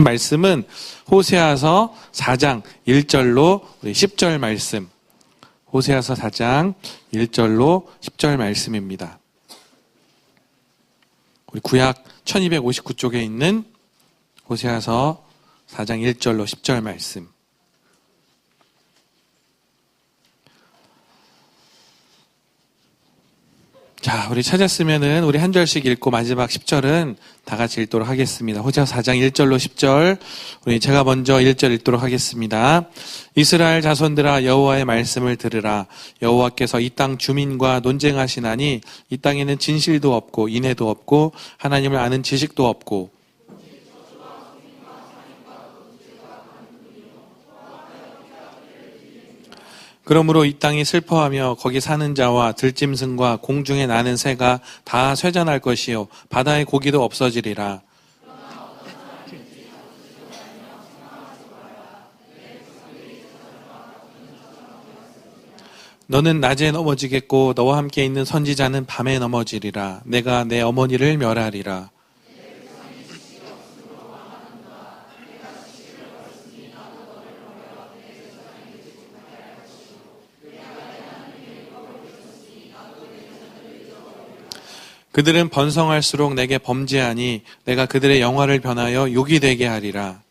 말씀은 호세아서 4장 1절로 우리 10절 말씀, 호세아서 4장 1절로 10절 말씀입니다. 우리 구약 1259쪽에 있는 호세아서 4장 1절로 10절 말씀. 자, 우리 찾았으면은 우리 한 절씩 읽고 마지막 10절은 다 같이 읽도록 하겠습니다. 호세아서 4장 1절로 10절. 우리 제가 먼저 1절 읽도록 하겠습니다. 이스라엘 자손들아 여호와의 말씀을 들으라. 여호와께서 이 땅 주민과 논쟁하시나니 이 땅에는 진실도 없고 인애도 없고 하나님을 아는 지식도 없고 그러므로 이 땅이 슬퍼하며 거기 사는 자와 들짐승과 공중에 나는 새가 다 쇠잔할 것이요 바다의 고기도 없어지리라. 너는 낮에 넘어지겠고 너와 함께 있는 선지자는 밤에 넘어지리라. 내가 내 어머니를 멸하리라. 그들은 번성할수록 내게 범죄하니 내가 그들의 영화를 변하여 욕이 되게 하리라.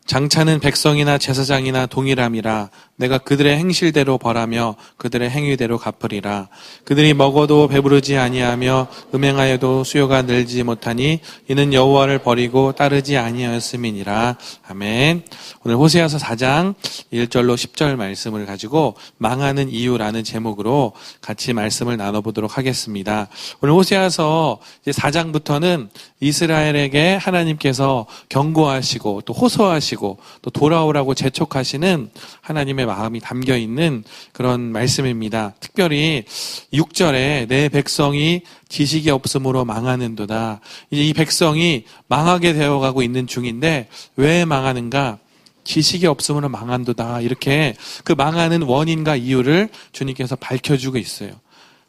장차는 백성이나 제사장이나 동일함이라. 내가 그들의 행실대로 벌하며 그들의 행위대로 갚으리라. 그들이 먹어도 배부르지 아니하며 음행하여도 수요가 늘지 못하니 이는 여호와를 버리고 따르지 아니하였음이니라. 아멘. 오늘 호세아서 4장 1절로 10절 말씀을 가지고 망하는 이유라는 제목으로 같이 말씀을 나눠보도록 하겠습니다. 오늘 호세아서 4장부터는 이스라엘에게 하나님께서 경고하시고 또 호소하시고 또 돌아오라고 재촉하시는 하나님의 마음이 담겨있는 그런 말씀입니다. 특별히 6절에 내 백성이 지식이 없으므로 망하는도다. 이제 이 백성이 망하게 되어가고 있는 중인데 왜 망하는가? 지식이 없으므로 망한도다. 이렇게 그 망하는 원인과 이유를 주님께서 밝혀주고 있어요.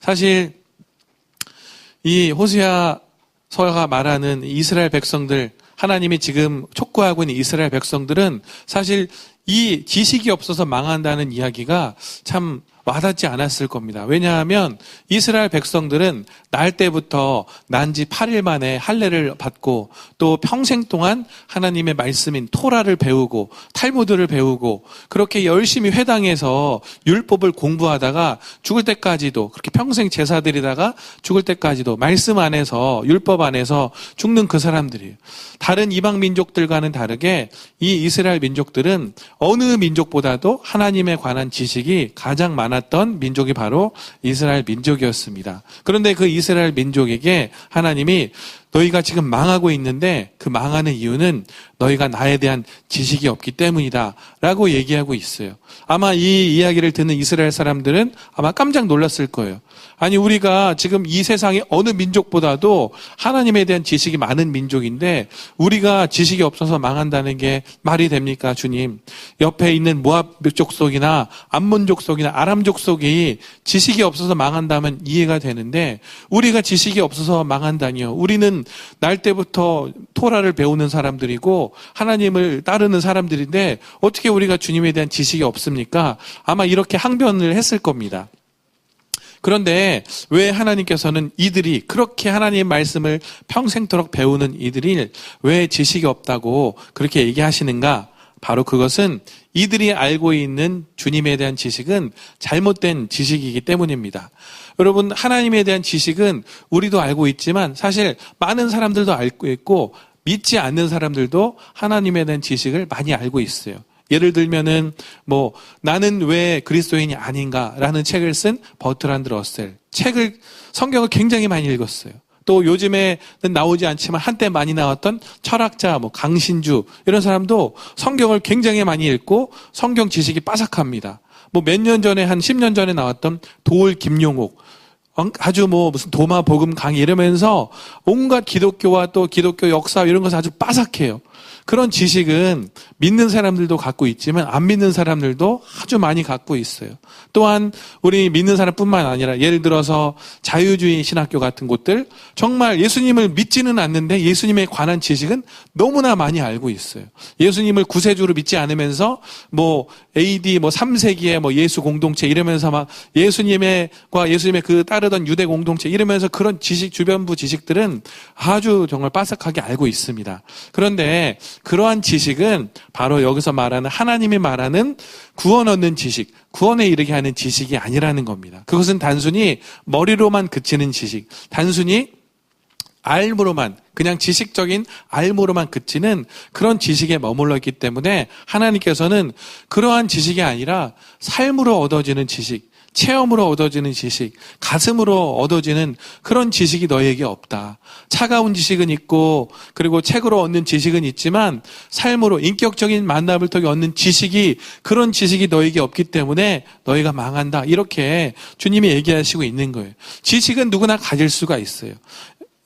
사실 이 호세아서가 말하는 이스라엘 백성들, 하나님이 지금 촉구하고 있는 이스라엘 백성들은 사실 이 지식이 없어서 망한다는 이야기가 참 와닿지 않았을 겁니다. 왜냐하면 이스라엘 백성들은 날 때부터 난 지 8일 만에 할례를 받고 또 평생 동안 하나님의 말씀인 토라를 배우고 탈무드를 배우고 그렇게 열심히 회당에서 율법을 공부하다가 죽을 때까지도 그렇게 평생 제사 드리다가 죽을 때까지도 말씀 안에서 율법 안에서 죽는 그 사람들이에요. 다른 이방 민족들과는 다르게 이 이스라엘 민족들은 어느 민족보다도 하나님에 관한 지식이 가장 많았던 민족이 바로 이스라엘 민족이었습니다. 그런데 그 이스라엘 민족에게 하나님이 너희가 지금 망하고 있는데 그 망하는 이유는 너희가 나에 대한 지식이 없기 때문이다 라고 얘기하고 있어요. 아마 이 이야기를 듣는 이스라엘 사람들은 아마 깜짝 놀랐을 거예요. 아니 우리가 지금 이 세상의 어느 민족보다도 하나님에 대한 지식이 많은 민족인데 우리가 지식이 없어서 망한다는 게 말이 됩니까 주님? 옆에 있는 모압 족속이나 암몬 족속이나 아람 족속이 지식이 없어서 망한다면 이해가 되는데 우리가 지식이 없어서 망한다니요. 우리는 날 때부터 토라를 배우는 사람들이고 하나님을 따르는 사람들인데 어떻게 우리가 주님에 대한 지식이 없습니까? 아마 이렇게 항변을 했을 겁니다. 그런데 왜 하나님께서는 이들이 그렇게 하나님의 말씀을 평생토록 배우는 이들이 왜 지식이 없다고 그렇게 얘기하시는가? 바로 그것은 이들이 알고 있는 주님에 대한 지식은 잘못된 지식이기 때문입니다. 여러분, 하나님에 대한 지식은 우리도 알고 있지만 사실 많은 사람들도 알고 있고 믿지 않는 사람들도 하나님에 대한 지식을 많이 알고 있어요. 예를 들면은 나는 왜 그리스도인이 아닌가라는 책을 쓴 버트란드 러셀, 성경을 굉장히 많이 읽었어요. 또 요즘에는 나오지 않지만 한때 많이 나왔던 철학자 강신주 이런 사람도 성경을 굉장히 많이 읽고 성경 지식이 빠삭합니다. 몇 년 전에 한 10년 전에 나왔던 도올 김용옥 아주 무슨 도마 복음 강의 이러면서 온갖 기독교와 또 기독교 역사 이런 것을 아주 빠삭해요. 그런 지식은 믿는 사람들도 갖고 있지만 안 믿는 사람들도 아주 많이 갖고 있어요. 또한 우리 믿는 사람뿐만 아니라 예를 들어서 자유주의 신학교 같은 곳들 정말 예수님을 믿지는 않는데 예수님에 관한 지식은 너무나 많이 알고 있어요. 예수님을 구세주로 믿지 않으면서 AD 3세기에 예수 공동체 이러면서 막 예수님의 그 따르던 유대 공동체 이러면서 그런 주변부 지식들은 아주 정말 빠삭하게 알고 있습니다. 그런데 그러한 지식은 바로 여기서 말하는 하나님이 말하는 구원 얻는 지식, 구원에 이르게 하는 지식이 아니라는 겁니다. 그것은 단순히 머리로만 그치는 지식, 단순히 알므로만, 그냥 지식적인 알므로만 그치는 그런 지식에 머물러 있기 때문에 하나님께서는 그러한 지식이 아니라 삶으로 얻어지는 지식, 체험으로 얻어지는 지식, 가슴으로 얻어지는 그런 지식이 너에게 없다. 차가운 지식은 있고 그리고 책으로 얻는 지식은 있지만 삶으로 인격적인 만남을 통해 얻는 지식이 그런 지식이 너에게 없기 때문에 너희가 망한다. 이렇게 주님이 얘기하시고 있는 거예요. 지식은 누구나 가질 수가 있어요.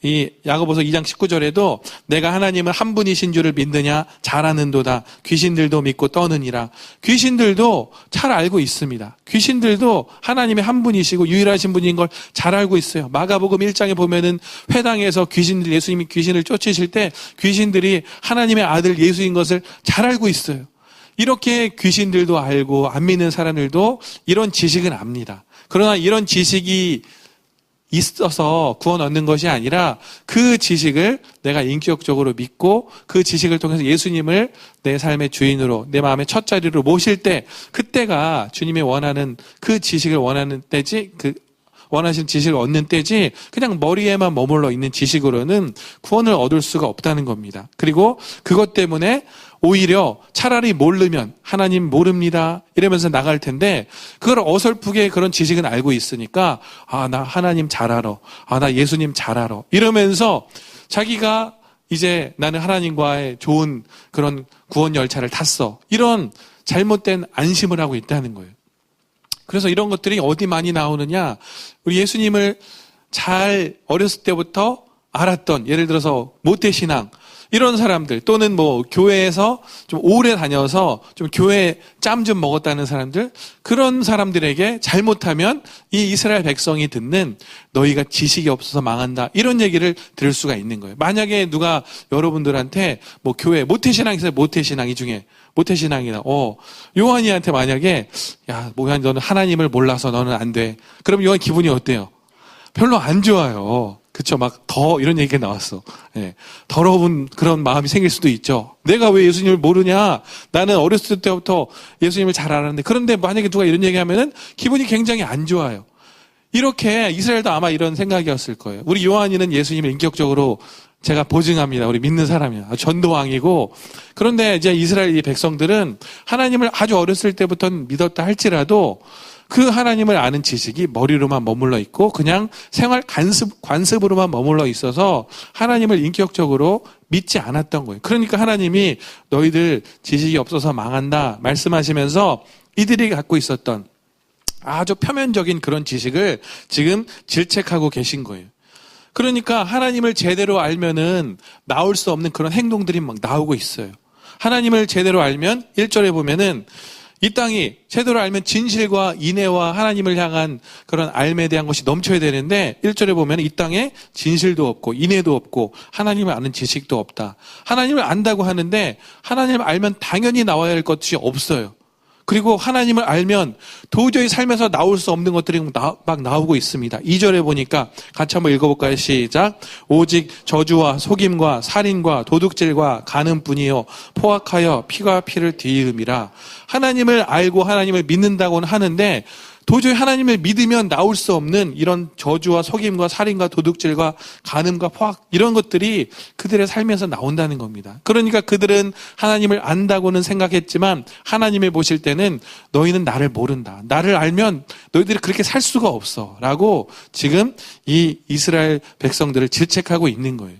이 야고보서 2장 19절에도 내가 하나님은 한 분이신 줄을 믿느냐 잘 아는도다 귀신들도 믿고 떠느니라. 귀신들도 잘 알고 있습니다. 귀신들도 하나님의 한 분이시고 유일하신 분인 걸 잘 알고 있어요. 마가복음 1장에 보면은 회당에서 예수님이 귀신을 쫓으실 때 귀신들이 하나님의 아들 예수인 것을 잘 알고 있어요. 이렇게 귀신들도 알고 안 믿는 사람들도 이런 지식은 압니다. 그러나 이런 지식이 있어서 구원 얻는 것이 아니라 그 지식을 내가 인격적으로 믿고 그 지식을 통해서 예수님을 내 삶의 주인으로 내 마음의 첫 자리로 모실 때 그때가 주님이 원하는 그 지식을 원하는 때지 원하신 지식을 얻는 때지 그냥 머리에만 머물러 있는 지식으로는 구원을 얻을 수가 없다는 겁니다. 그리고 그것 때문에 오히려 차라리 모르면 하나님 모릅니다 이러면서 나갈 텐데 그걸 어설프게 그런 지식은 알고 있으니까 나 하나님 잘 알아. 나 예수님 잘 알아. 이러면서 자기가 이제 나는 하나님과의 좋은 그런 구원 열차를 탔어. 이런 잘못된 안심을 하고 있다는 거예요. 그래서 이런 것들이 어디 많이 나오느냐? 우리 예수님을 잘 어렸을 때부터 알았던 예를 들어서 모태신앙 이런 사람들 또는 교회에서 좀 오래 다녀서 좀 교회 짬 좀 먹었다는 사람들 그런 사람들에게 잘못하면 이 이스라엘 백성이 듣는 너희가 지식이 없어서 망한다 이런 얘기를 들을 수가 있는 거예요. 만약에 누가 여러분들한테 교회 모태신앙이 있어요. 모태신앙 이 중에 모태신앙이다. 요한이한테 만약에 요한 너는 하나님을 몰라서 너는 안 돼. 그럼 요한 기분이 어때요? 별로 안 좋아요. 그쵸? 이런 얘기가 나왔어. 예. 더러운 그런 마음이 생길 수도 있죠. 내가 왜 예수님을 모르냐? 나는 어렸을 때부터 예수님을 잘 알았는데. 그런데 만약에 누가 이런 얘기 하면은 기분이 굉장히 안 좋아요. 이렇게 이스라엘도 아마 이런 생각이었을 거예요. 우리 요한이는 예수님을 인격적으로 제가 보증합니다. 우리 믿는 사람이야. 전도왕이고. 그런데 이제 이스라엘 백성들은 하나님을 아주 어렸을 때부터 믿었다 할지라도 그 하나님을 아는 지식이 머리로만 머물러 있고 그냥 생활 관습으로만 머물러 있어서 하나님을 인격적으로 믿지 않았던 거예요. 그러니까 하나님이 너희들 지식이 없어서 망한다 말씀하시면서 이들이 갖고 있었던 아주 표면적인 그런 지식을 지금 질책하고 계신 거예요. 그러니까 하나님을 제대로 알면은 나올 수 없는 그런 행동들이 막 나오고 있어요. 하나님을 제대로 알면 1절에 보면은 이 땅이 제대로 알면 진실과 인애와 하나님을 향한 그런 알에 대한 것이 넘쳐야 되는데 1절에 보면 이 땅에 진실도 없고 인애도 없고 하나님을 아는 지식도 없다. 하나님을 안다고 하는데 하나님을 알면 당연히 나와야 할 것이 없어요. 그리고 하나님을 알면 도저히 삶에서 나올 수 없는 것들이 막 나오고 있습니다. 2절에 보니까 같이 한번 읽어볼까요? 시작. 오직 저주와 속임과 살인과 도둑질과 간음뿐이요 포악하여 피가 피를 뒤이음이라. 하나님을 알고 하나님을 믿는다고는 하는데 도저히 하나님을 믿으면 나올 수 없는 이런 저주와 속임과 살인과 도둑질과 간음과 포악 이런 것들이 그들의 삶에서 나온다는 겁니다. 그러니까 그들은 하나님을 안다고는 생각했지만 하나님을 보실 때는 너희는 나를 모른다. 나를 알면 너희들이 그렇게 살 수가 없어 라고 지금 이 이스라엘 백성들을 질책하고 있는 거예요.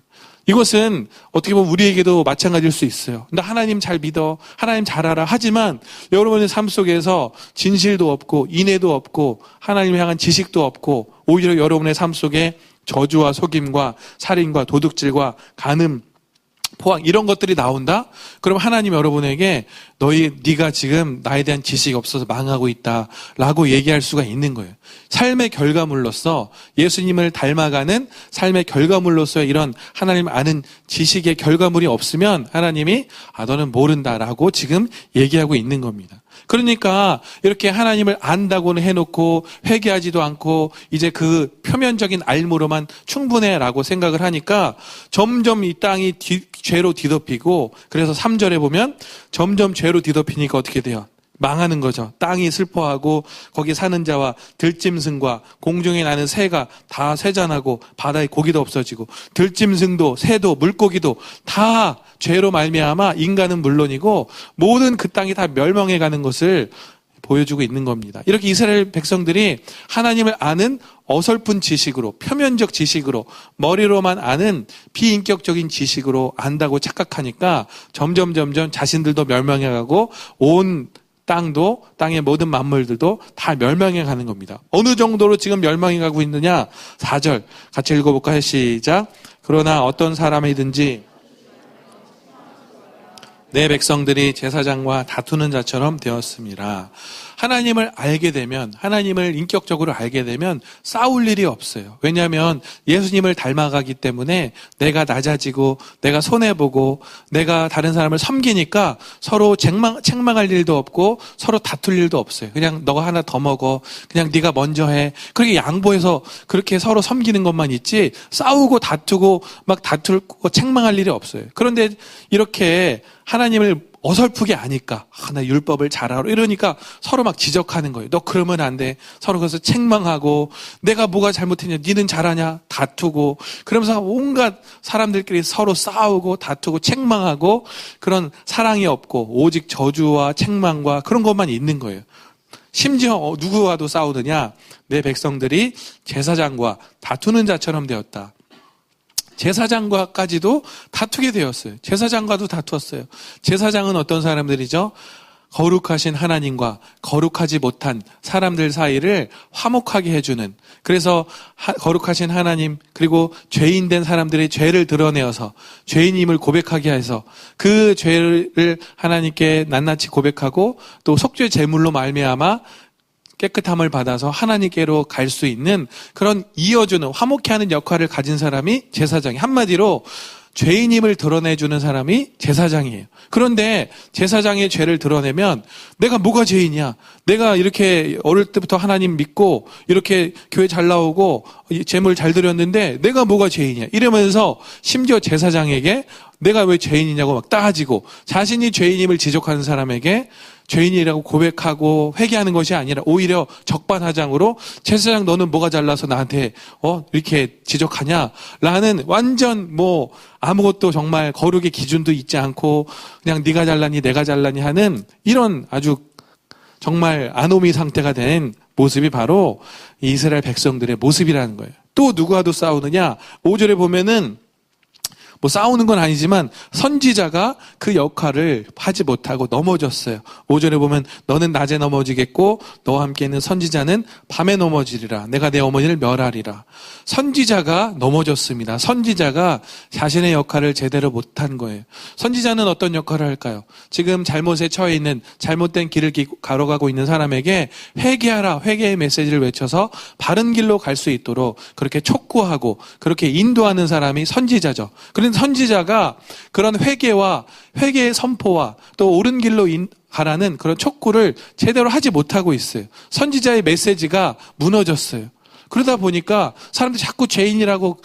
이것은 어떻게 보면 우리에게도 마찬가지일 수 있어요. 나 하나님 잘 믿어. 하나님 잘 알아. 하지만 여러분의 삶 속에서 진실도 없고 인애도 없고 하나님을 향한 지식도 없고 오히려 여러분의 삶 속에 저주와 속임과 살인과 도둑질과 간음 포항 이런 것들이 나온다? 그럼 하나님 여러분에게 네가 지금 나에 대한 지식이 없어서 망하고 있다라고 얘기할 수가 있는 거예요. 삶의 결과물로서 예수님을 닮아가는 삶의 결과물로서의 이런 하나님 아는 지식의 결과물이 없으면 하나님이 너는 모른다라고 지금 얘기하고 있는 겁니다. 그러니까 이렇게 하나님을 안다고는 해놓고 회개하지도 않고 이제 그 표면적인 알무로만 충분해라고 생각을 하니까 점점 이 땅이 죄로 뒤덮이고, 그래서 3절에 보면 점점 죄로 뒤덮이니까 어떻게 돼요? 망하는 거죠. 땅이 슬퍼하고 거기 사는 자와 들짐승과 공중에 나는 새가 다 쇠잔하고 바다에 고기도 없어지고 들짐승도 새도 물고기도 다 죄로 말미암아 인간은 물론이고 모든 그 땅이 다 멸망해 가는 것을 보여주고 있는 겁니다. 이렇게 이스라엘 백성들이 하나님을 아는 어설픈 지식으로, 표면적 지식으로, 머리로만 아는 비인격적인 지식으로 안다고 착각하니까 점점 자신들도 멸망해가고 온 땅도, 땅의 모든 만물들도 다 멸망해 가는 겁니다. 어느 정도로 지금 멸망해 가고 있느냐? 4절 같이 읽어볼까요? 시작. 그러나 어떤 사람이든지 내 백성들이 제사장과 다투는 자처럼 되었습니다. 하나님을 알게 되면, 하나님을 인격적으로 알게 되면 싸울 일이 없어요. 왜냐하면 예수님을 닮아가기 때문에 내가 낮아지고 내가 손해보고 내가 다른 사람을 섬기니까 서로 책망할 일도 없고 서로 다툴 일도 없어요. 그냥 너가 하나 더 먹어, 그냥 네가 먼저 해, 그렇게 양보해서 그렇게 서로 섬기는 것만 있지 싸우고 다투고 막 다투고 책망할 일이 없어요. 그런데 이렇게 하나님을 어설프게 아니까 나 율법을 잘 알아 이러니까 서로 막 지적하는 거예요. 너 그러면 안 돼. 서로 그래서 책망하고 내가 뭐가 잘못했냐, 니는 잘하냐, 다투고 그러면서 온갖 사람들끼리 서로 싸우고 다투고 책망하고 그런 사랑이 없고 오직 저주와 책망과 그런 것만 있는 거예요. 심지어 누구와도 싸우느냐? 내 백성들이 제사장과 다투는 자처럼 되었다. 제사장과까지도 다투게 되었어요. 제사장과도 다투었어요. 제사장은 어떤 사람들이죠? 거룩하신 하나님과 거룩하지 못한 사람들 사이를 화목하게 해주는, 그래서 거룩하신 하나님 그리고 죄인 된 사람들의 죄를 드러내어서 죄인임을 고백하게 해서 그 죄를 하나님께 낱낱이 고백하고 또 속죄 제물로 말미암아 깨끗함을 받아서 하나님께로 갈 수 있는 그런 이어주는, 화목케 하는 역할을 가진 사람이 제사장이에요. 한마디로 죄인임을 드러내주는 사람이 제사장이에요. 그런데 제사장의 죄를 드러내면 내가 뭐가 죄인이야? 내가 이렇게 어릴 때부터 하나님 믿고 이렇게 교회 잘 나오고 제물 잘 드렸는데 내가 뭐가 죄인이야? 이러면서 심지어 제사장에게 내가 왜 죄인이냐고 막 따지고, 자신이 죄인임을 지적하는 사람에게 죄인이라고 고백하고 회개하는 것이 아니라 오히려 적반하장으로 제사장 너는 뭐가 잘나서 나한테 이렇게 지적하냐? 라는 완전 아무것도 정말 거룩의 기준도 있지 않고 그냥 네가 잘나니 내가 잘나니 하는 이런 아주 정말 아노미 상태가 된 모습이 바로 이스라엘 백성들의 모습이라는 거예요. 또 누구와도 싸우느냐? 5절에 보면은 싸우는 건 아니지만 선지자가 그 역할을 하지 못하고 넘어졌어요. 5절에 보면 너는 낮에 넘어지겠고 너와 함께 있는 선지자는 밤에 넘어지리라. 내가 내 어머니를 멸하리라. 선지자가 넘어졌습니다. 선지자가 자신의 역할을 제대로 못한 거예요. 선지자는 어떤 역할을 할까요? 지금 잘못에 처해 있는, 잘못된 길을 가로가고 있는 사람에게 회개하라, 회개의 메시지를 외쳐서 바른 길로 갈 수 있도록 그렇게 촉구하고 그렇게 인도하는 사람이 선지자죠. 그런데 선지자가 그런 회개와 회개의 선포와 또 옳은 길로 가라는 그런 촉구를 제대로 하지 못하고 있어요. 선지자의 메시지가 무너졌어요. 그러다 보니까 사람들이 자꾸 죄인이라고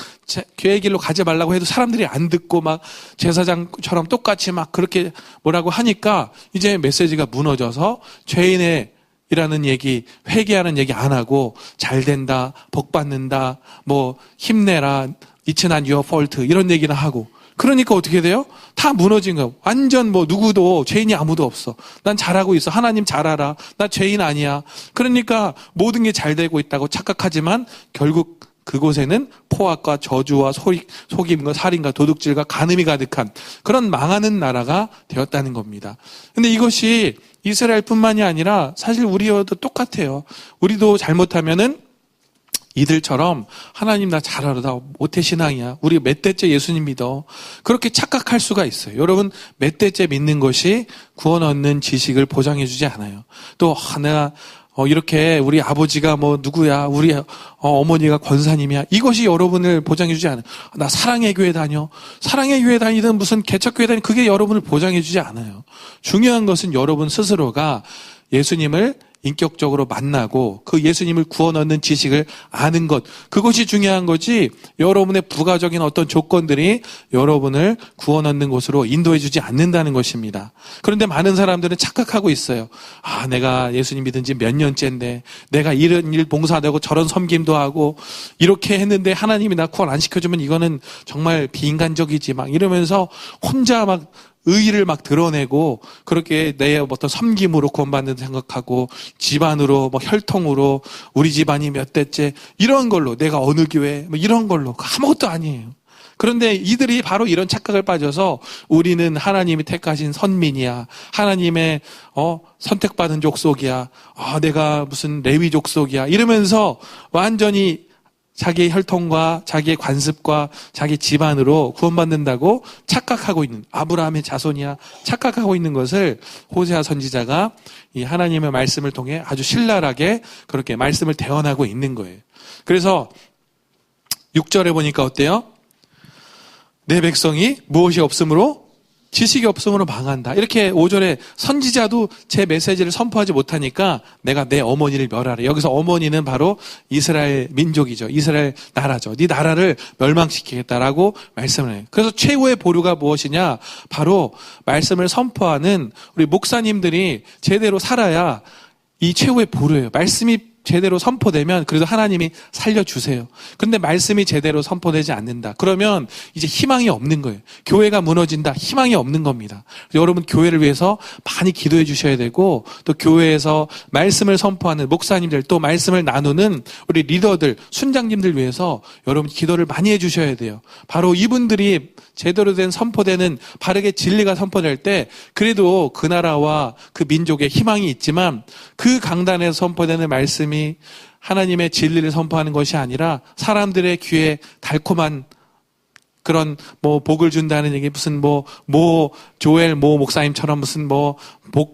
죄의 길로 가지 말라고 해도 사람들이 안 듣고 막 제사장처럼 똑같이 막 그렇게 뭐라고 하니까 이제 메시지가 무너져서 죄인이라는 얘기, 회개하는 얘기 안 하고 잘 된다, 복 받는다, 힘내라, It's not your fault 이런 얘기나 하고, 그러니까 어떻게 돼요? 다 무너진 거예요. 완전 누구도 죄인이 아무도 없어. 난 잘하고 있어. 하나님 잘 알아. 나 죄인 아니야. 그러니까 모든 게 잘 되고 있다고 착각하지만 결국 그곳에는 포악과 저주와 속임과 살인과 도둑질과 간음이 가득한 그런 망하는 나라가 되었다는 겁니다. 근데 이것이 이스라엘뿐만이 아니라 사실 우리와도 똑같아요. 우리도 잘못하면은 이들처럼 하나님 나 잘 알아. 나 모태신앙이야. 우리 몇 대째 예수님 믿어. 그렇게 착각할 수가 있어요. 여러분 몇 대째 믿는 것이 구원 얻는 지식을 보장해 주지 않아요. 또 내가 이렇게 우리 아버지가 뭐 누구야. 우리 어머니가 권사님이야. 이것이 여러분을 보장해 주지 않아요. 나 사랑의 교회 다녀. 사랑의 교회 다니든 무슨 개척교회 다니든 그게 여러분을 보장해 주지 않아요. 중요한 것은 여러분 스스로가 예수님을 인격적으로 만나고 그 예수님을 구원 얻는 지식을 아는 것, 그것이 중요한 거지 여러분의 부가적인 어떤 조건들이 여러분을 구원 얻는 곳으로 인도해 주지 않는다는 것입니다. 그런데 많은 사람들은 착각하고 있어요. 내가 예수님 믿은 지 몇 년째인데 내가 이런 일 봉사되고 저런 섬김도 하고 이렇게 했는데 하나님이 나 구원 안 시켜주면 이거는 정말 비인간적이지 막 이러면서 혼자 막 의의를 막 드러내고 그렇게 내 어떤 섬김으로 구원받는 생각하고 집안으로 뭐 혈통으로 우리 집안이 몇 대째 이런 걸로 내가 어느 교회 뭐 이런 걸로 아무것도 아니에요. 그런데 이들이 바로 이런 착각을 빠져서 우리는 하나님이 택하신 선민이야. 하나님의 선택받은 족속이야. 내가 무슨 레위 족속이야. 이러면서 완전히 자기의 혈통과 자기의 관습과 자기 집안으로 구원받는다고 착각하고 있는 아브라함의 자손이야 착각하고 있는 것을 호세아 선지자가 이 하나님의 말씀을 통해 아주 신랄하게 그렇게 말씀을 대언하고 있는 거예요. 그래서 6절에 보니까 어때요? 내 백성이 무엇이 없으므로 지식이 없으므로 망한다. 이렇게 5절에 선지자도 제 메시지를 선포하지 못하니까 내가 내 어머니를 멸하래. 여기서 어머니는 바로 이스라엘 민족이죠. 이스라엘 나라죠. 네 나라를 멸망시키겠다라고 말씀을 해요. 그래서 최후의 보루가 무엇이냐? 바로 말씀을 선포하는 우리 목사님들이 제대로 살아야 이 최후의 보루예요. 말씀이 제대로 선포되면 그래도 하나님이 살려주세요. 그런데 말씀이 제대로 선포되지 않는다. 그러면 이제 희망이 없는 거예요. 교회가 무너진다. 희망이 없는 겁니다. 여러분 교회를 위해서 많이 기도해 주셔야 되고 또 교회에서 말씀을 선포하는 목사님들 또 말씀을 나누는 우리 리더들, 순장님들 위해서 여러분 기도를 많이 해 주셔야 돼요. 바로 이분들이 제대로 된 선포되는 바르게 진리가 선포될 때 그래도 그 나라와 그 민족의 희망이 있지만 그 강단에서 선포되는 말씀이 하나님의 진리를 선포하는 것이 아니라 사람들의 귀에 달콤한 그런 복을 준다는 얘기 무슨 조엘 목사님처럼 무슨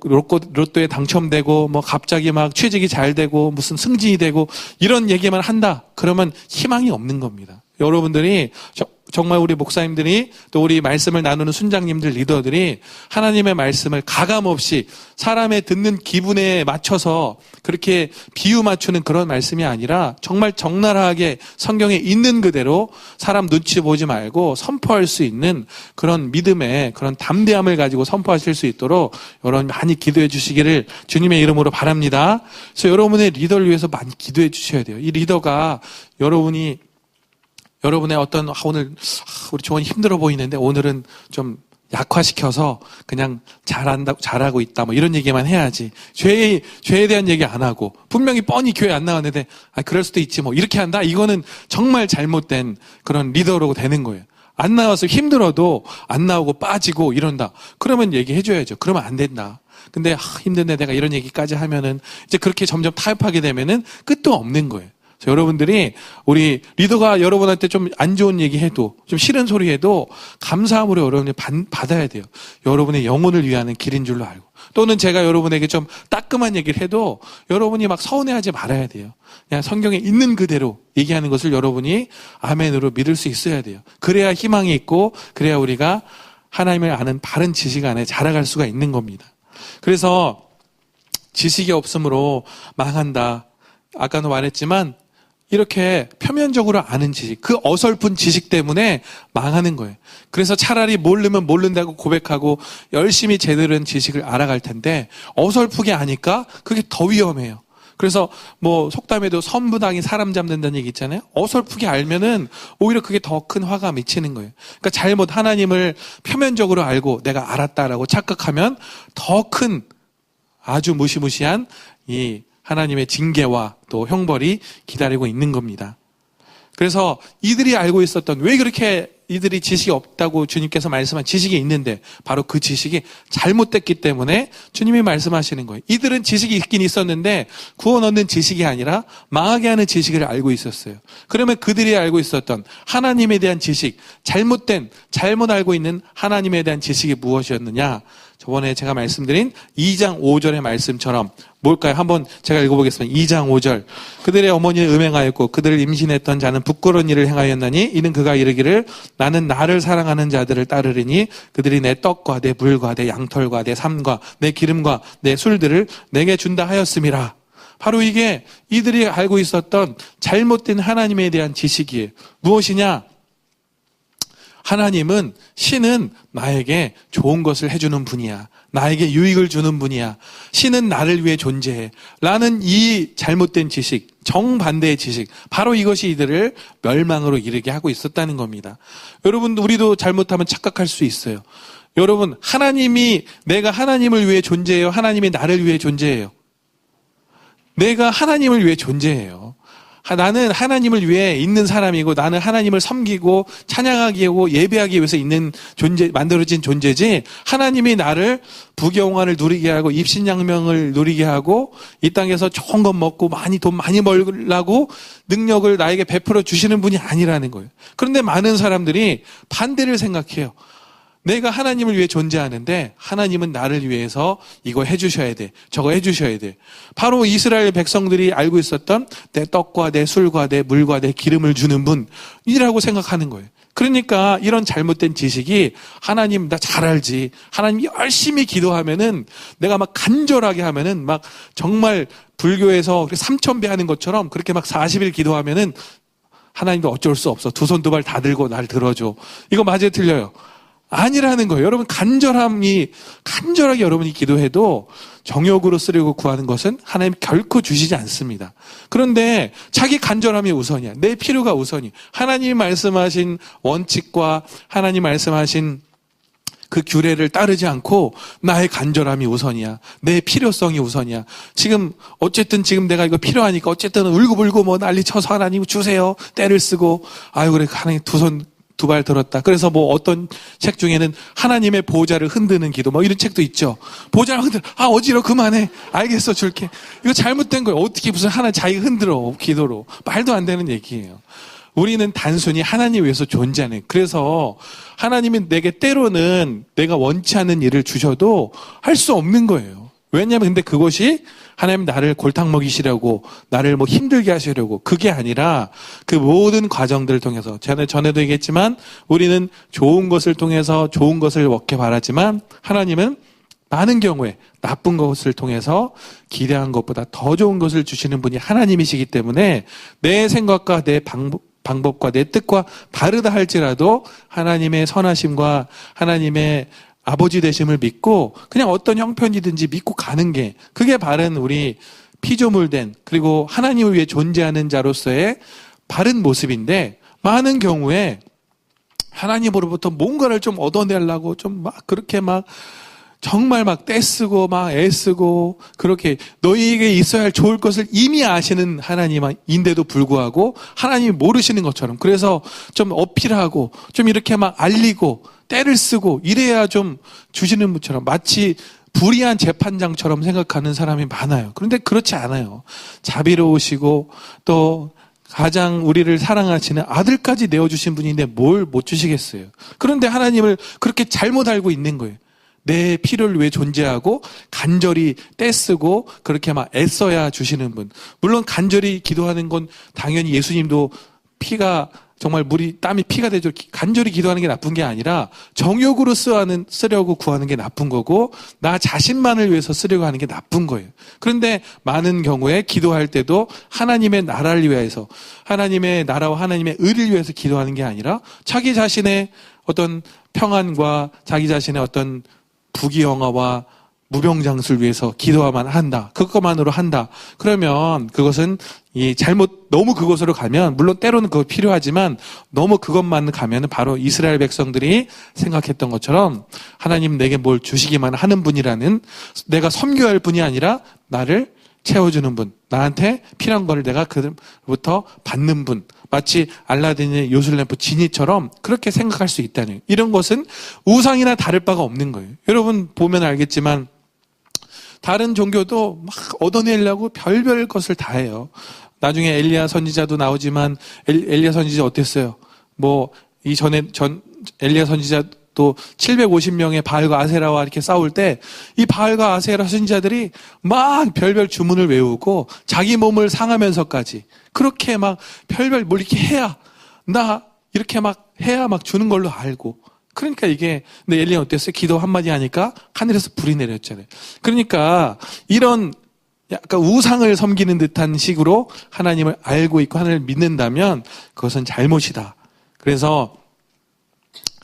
로또에 당첨되고 갑자기 막 취직이 잘 되고 무슨 승진이 되고 이런 얘기만 한다. 그러면 희망이 없는 겁니다. 여러분들이 정말 우리 목사님들이 또 우리 말씀을 나누는 순장님들 리더들이 하나님의 말씀을 가감없이 사람의 듣는 기분에 맞춰서 그렇게 비유 맞추는 그런 말씀이 아니라 정말 적나라하게 성경에 있는 그대로 사람 눈치 보지 말고 선포할 수 있는 그런 믿음의 그런 담대함을 가지고 선포하실 수 있도록 여러분 많이 기도해 주시기를 주님의 이름으로 바랍니다. 그래서 여러분의 리더를 위해서 많이 기도해 주셔야 돼요. 이 리더가 여러분의 어떤 오늘 우리 조언이 힘들어 보이는데 오늘은 좀 약화시켜서 그냥 잘하고 있다 이런 얘기만 해야지 죄에 대한 얘기 안 하고 분명히 뻔히 교회 안 나왔는데 그럴 수도 있지 이렇게 한다. 이거는 정말 잘못된 그런 리더로 되는 거예요. 안 나와서 힘들어도 안 나오고 빠지고 이런다. 그러면 얘기해 줘야죠. 그러면 안 된다. 근데 힘든데 내가 이런 얘기까지 하면은 이제 그렇게 점점 타협하게 되면은 끝도 없는 거예요. 여러분들이 우리 리더가 여러분한테 좀 안 좋은 얘기해도 좀 싫은 소리 해도 감사함으로 여러분이 받아야 돼요. 여러분의 영혼을 위하는 길인 줄로 알고 또는 제가 여러분에게 좀 따끔한 얘기를 해도 여러분이 막 서운해하지 말아야 돼요. 그냥 성경에 있는 그대로 얘기하는 것을 여러분이 아멘으로 믿을 수 있어야 돼요. 그래야 희망이 있고 그래야 우리가 하나님을 아는 바른 지식 안에 자라갈 수가 있는 겁니다. 그래서 지식이 없으므로 망한다. 아까도 말했지만 이렇게 표면적으로 아는 지식, 그 어설픈 지식 때문에 망하는 거예요. 그래서 차라리 모르면 모른다고 고백하고 열심히 제대로 된 지식을 알아갈 텐데 어설프게 아니까 그게 더 위험해요. 그래서 속담에도 선부당이 사람 잡는다는 얘기 있잖아요. 어설프게 알면은 오히려 그게 더 큰 화가 미치는 거예요. 그러니까 잘못 하나님을 표면적으로 알고 내가 알았다라고 착각하면 더 큰 아주 무시무시한 이 하나님의 징계와 또 형벌이 기다리고 있는 겁니다. 그래서 이들이 알고 있었던 왜 그렇게 이들이 지식이 없다고 주님께서 말씀한 지식이 있는데 바로 그 지식이 잘못됐기 때문에 주님이 말씀하시는 거예요. 이들은 지식이 있긴 있었는데 구원 얻는 지식이 아니라 망하게 하는 지식을 알고 있었어요. 그러면 그들이 알고 있었던 하나님에 대한 지식, 잘못 알고 있는 하나님에 대한 지식이 무엇이었느냐? 저번에 제가 말씀드린 2장 5절의 말씀처럼 뭘까요? 한번 제가 읽어보겠습니다. 2장 5절. 그들의 어머니는 음행하였고 그들을 임신했던 자는 부끄러운 일을 행하였나니 이는 그가 이르기를 나는 나를 사랑하는 자들을 따르리니 그들이 내 떡과 내 물과 내 양털과 내 삶과 내 기름과 내 술들을 내게 준다 하였음이라. 바로 이게 이들이 알고 있었던 잘못된 하나님에 대한 지식이에요. 무엇이냐? 하나님은, 신은 나에게 좋은 것을 해주는 분이야. 나에게 유익을 주는 분이야. 신은 나를 위해 존재해. 라는 이 잘못된 지식, 정반대의 지식, 바로 이것이 이들을 멸망으로 이르게 하고 있었다는 겁니다. 여러분, 우리도 잘못하면 착각할 수 있어요. 여러분, 내가 하나님을 위해 존재해요? 하나님이 나를 위해 존재해요? 내가 하나님을 위해 존재해요. 나는 하나님을 위해 있는 사람이고 나는 하나님을 섬기고 찬양하기 하고 예배하기 위해서 있는 만들어진 존재지, 하나님이 나를 부귀영화를 누리게 하고 입신양명을 누리게 하고 이 땅에서 좋은 것 먹고 돈 많이 벌려고 능력을 나에게 베풀어 주시는 분이 아니라는 거예요. 그런데 많은 사람들이 반대를 생각해요. 내가 하나님을 위해 존재하는데 하나님은 나를 위해서 이거 해주셔야 돼, 저거 해주셔야 돼. 바로 이스라엘 백성들이 알고 있었던 내 떡과 내 술과 내 물과 내 기름을 주는 분이라고 생각하는 거예요. 그러니까 이런 잘못된 지식이 하나님 나 잘 알지, 하나님 열심히 기도하면은 내가 막 간절하게 하면은 막 정말 불교에서 3000배 하는 것처럼 그렇게 막 40일 기도하면은 하나님도 어쩔 수 없어, 두 손 두 발 다 들고 날 들어줘. 이거 맞아요, 틀려요? 아니라는 거예요. 여러분, 간절하게 여러분이 기도해도 정욕으로 쓰려고 구하는 것은 하나님 결코 주시지 않습니다. 그런데 자기 간절함이 우선이야. 내 필요가 우선이야. 하나님이 말씀하신 원칙과 하나님 말씀하신 그 규례를 따르지 않고 나의 간절함이 우선이야. 내 필요성이 우선이야. 어쨌든 내가 이거 필요하니까 어쨌든 울고불고 뭐 난리 쳐서 하나님 주세요. 때를 쓰고, 아유, 그래, 하나님 두 발 들었다. 그래서 어떤 책 중에는 하나님의 보좌를 흔드는 기도, 이런 책도 있죠. 보좌를 어지러워, 그만해. 알겠어, 줄게. 이거 잘못된 거예요. 어떻게 무슨 자기가 흔들어, 기도로. 말도 안 되는 얘기예요. 우리는 단순히 하나님 위해서 존재하는, 그래서 하나님이 내게 때로는 내가 원치 않는 일을 주셔도 할 수 없는 거예요. 왜냐하면 근데 그것이 하나님 나를 골탕 먹이시려고, 나를 힘들게 하시려고, 그게 아니라 그 모든 과정들을 통해서, 전에도 얘기했지만 우리는 좋은 것을 통해서 좋은 것을 얻게 바라지만 하나님은 많은 경우에 나쁜 것을 통해서 기대한 것보다 더 좋은 것을 주시는 분이 하나님이시기 때문에 내 생각과 내 방법과 내 뜻과 다르다 할지라도 하나님의 선하심과 하나님의 아버지 되심을 믿고 그냥 어떤 형편이든지 믿고 가는 게, 그게 바른 우리 피조물된, 그리고 하나님을 위해 존재하는 자로서의 바른 모습인데, 많은 경우에 하나님으로부터 뭔가를 좀 얻어내려고 그렇게 정말 떼쓰고 애쓰고, 그렇게 너희에게 있어야 할 좋을 것을 이미 아시는 하나님인데도 불구하고 하나님이 모르시는 것처럼, 그래서 좀 어필하고 좀 이렇게 알리고 때를 쓰고 이래야 좀 주시는 분처럼, 마치 불의한 재판장처럼 생각하는 사람이 많아요. 그런데 그렇지 않아요. 자비로우시고 또 가장 우리를 사랑하시는 아들까지 내어주신 분인데 뭘 못 주시겠어요. 그런데 하나님을 그렇게 잘못 알고 있는 거예요. 내 필요를 위해 존재하고 간절히 떼쓰고 그렇게 애써야 주시는 분. 물론 간절히 기도하는 건 당연히 예수님도 정말 땀이 피가 되죠. 간절히 기도하는 게 나쁜 게 아니라 정욕으로 쓰려고 구하는 게 나쁜 거고, 나 자신만을 위해서 쓰려고 하는 게 나쁜 거예요. 그런데 많은 경우에 기도할 때도 하나님의 나라를 위해서, 하나님의 나라와 하나님의 의를 위해서 기도하는 게 아니라 자기 자신의 어떤 평안과 자기 자신의 어떤 부귀영화와 무병장수를 위해서 기도만 한다. 그것만으로 한다. 그러면 그것은 너무 그것으로 가면, 물론 때로는 그거 필요하지만 너무 그것만 가면 바로 이스라엘 백성들이 생각했던 것처럼 하나님 내게 뭘 주시기만 하는 분이라는, 내가 섬겨야 할 분이 아니라 나를 채워주는 분, 나한테 필요한 거를 내가 그로부터 받는 분, 마치 알라딘의 요술램프 지니처럼 그렇게 생각할 수 있다는, 이런 것은 우상이나 다를 바가 없는 거예요. 여러분 보면 알겠지만 다른 종교도 막 얻어내려고 별별 것을 다 해요. 나중에 엘리야 선지자도 나오지만 엘리야 선지자 어땠어요? 뭐 이전에 엘리야 선지자도 750명의 바알과 아세라와 이렇게 싸울 때 이 바알과 아세라 선지자들이 막 별별 주문을 외우고 자기 몸을 상하면서까지 그렇게 막 별별 뭘 이렇게 해야, 나 이렇게 막 해야 막 주는 걸로 알고. 그러니까 이게, 근데 엘리야 어땠어요? 기도 한마디 하니까 하늘에서 불이 내렸잖아요. 그러니까 이런 약간 우상을 섬기는 듯한 식으로 하나님을 알고 있고 하나님을 믿는다면 그것은 잘못이다. 그래서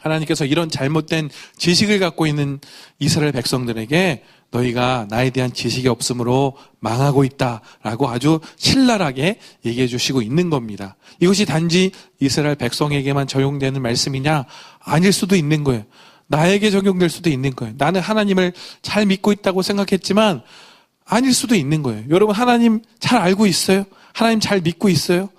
하나님께서 이런 잘못된 지식을 갖고 있는 이스라엘 백성들에게 너희가 나에 대한 지식이 없으므로 망하고 있다라고 아주 신랄하게 얘기해 주시고 있는 겁니다. 이것이 단지 이스라엘 백성에게만 적용되는 말씀이냐? 아닐 수도 있는 거예요. 나에게 적용될 수도 있는 거예요. 나는 하나님을 잘 믿고 있다고 생각했지만 아닐 수도 있는 거예요. 여러분 하나님 잘 알고 있어요? 하나님 잘 믿고 있어요?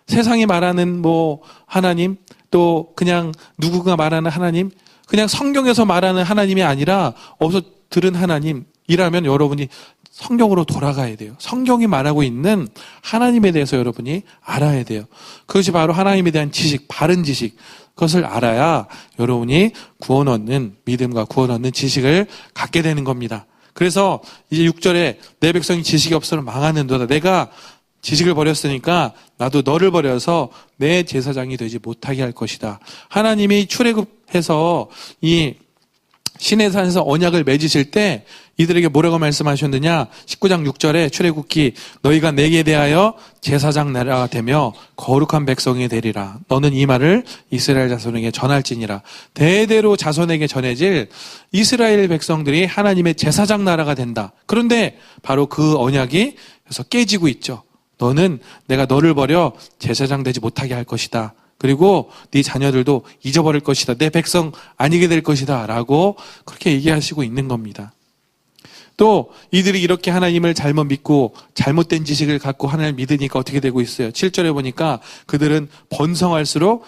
세상이 말하는 뭐 하나님, 또 그냥 누구가 말하는 하나님, 그냥 성경에서 말하는 하나님이 아니라 어디서 들은 하나님이라면 여러분이 성경으로 돌아가야 돼요. 성경이 말하고 있는 하나님에 대해서 여러분이 알아야 돼요. 그것이 바로 하나님에 대한 지식, 바른 지식, 그것을 알아야 여러분이 구원 얻는 믿음과 구원 얻는 지식을 갖게 되는 겁니다. 그래서 이제 6절에 내 백성이 지식이 없으면 망하는도다. 내가 지식을 버렸으니까 나도 너를 버려서 내 제사장이 되지 못하게 할 것이다. 하나님이 출애굽해서 이 시내산에서 언약을 맺으실 때 이들에게 뭐라고 말씀하셨느냐? 19장 6절에 출애굽기 너희가 내게 대하여 제사장 나라가 되며 거룩한 백성이 되리라. 너는 이 말을 이스라엘 자손에게 전할지니라. 대대로 자손에게 전해질 이스라엘 백성들이 하나님의 제사장 나라가 된다. 그런데 바로 그 언약이 그래서 깨지고 있죠. 너는 내가 너를 버려 제사장 되지 못하게 할 것이다. 그리고 네 자녀들도 잊어버릴 것이다. 내 백성 아니게 될 것이다. 라고 그렇게 얘기하시고 있는 겁니다. 또 이들이 이렇게 하나님을 잘못 믿고 잘못된 지식을 갖고 하나님을 믿으니까 어떻게 되고 있어요? 7절에 보니까 그들은 번성할수록